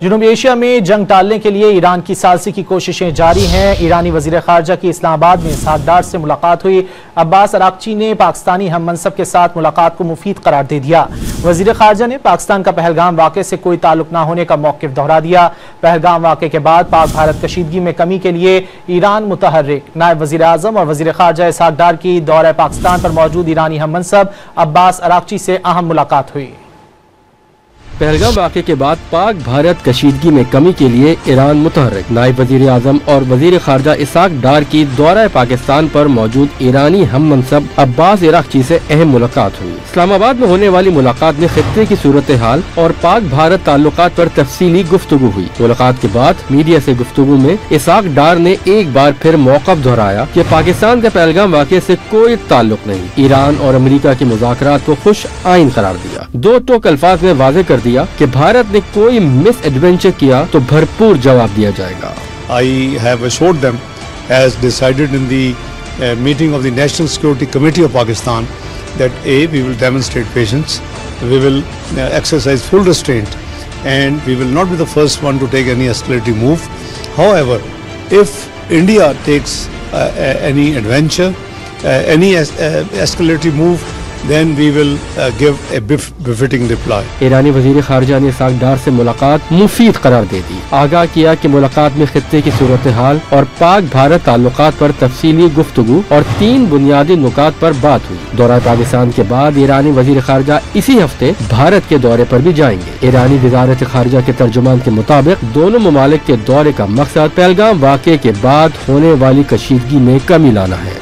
جنوبی ایشیا میں جنگ ٹالنے کے لیے ایران کی ثالثی کی کوششیں جاری ہیں۔ ایرانی وزیر خارجہ کی اسلام آباد میں اسحاق ڈار سے ملاقات ہوئی۔ عباس اراغچی نے پاکستانی ہم منصب کے ساتھ ملاقات کو مفید قرار دے دیا۔ وزیر خارجہ نے پاکستان کا پہلگام واقعے سے کوئی تعلق نہ ہونے کا موقف دہرا دیا۔ پہلگام واقعے کے بعد پاک بھارت کشیدگی میں کمی کے لیے ایران متحرک۔ نائب وزیر اعظم اور وزیر خارجہ اسحاق ڈار کی دورہ پاکستان پر موجود ایرانی ہم منصب عباس اراغچی سے اہم ملاقات ہوئی۔ پہلگام واقعے کے بعد پاک بھارت کشیدگی میں کمی کے لیے ایران متحرک۔ نائب وزیر اعظم اور وزیر خارجہ اسحاق ڈار کی دورہ پاکستان پر موجود ایرانی ہم منصب عباس اراغچی سے اہم ملاقات ہوئی۔ اسلام آباد میں ہونے والی ملاقات میں خطے کی صورتحال اور پاک بھارت تعلقات پر تفصیلی گفتگو ہوئی۔ ملاقات کے بعد میڈیا سے گفتگو میں اسحاق ڈار نے ایک بار پھر موقف دہرایا کہ پاکستان کا پہلگام واقعے سے کوئی تعلق نہیں۔ ایران اور امریکہ کے مذاکرات کو خوش آئین قرار دیا۔ دو ٹوک الفاظ میں واضح کر دیا کہ بھارت نے کوئی مس ایڈونچر کیا تو بھرپور جواب دیا جائے گا۔ I have assured them, as decided in the meeting of the National Security Committee of Pakistan, that we will demonstrate patience, we will exercise full restraint, and we will not be the first one to take any escalating move. However, if India takes any adventure, any escalating move, then we will give a befitting reply. ایرانی وزیر خارجہ نے اسحاق ڈار سے ملاقات مفید قرار دے دی۔ آگاہ کیا کہ ملاقات میں خطے کی صورتحال اور پاک بھارت تعلقات پر تفصیلی گفتگو اور 3 بنیادی نکات پر بات ہوئی۔ دورہ پاکستان کے بعد ایرانی وزیر خارجہ اسی ہفتے بھارت کے دورے پر بھی جائیں گے۔ ایرانی وزارت خارجہ کے ترجمان کے مطابق دونوں ممالک کے دورے کا مقصد پہلگام واقعے کے بعد ہونے والی کشیدگی میں کمی لانا ہے۔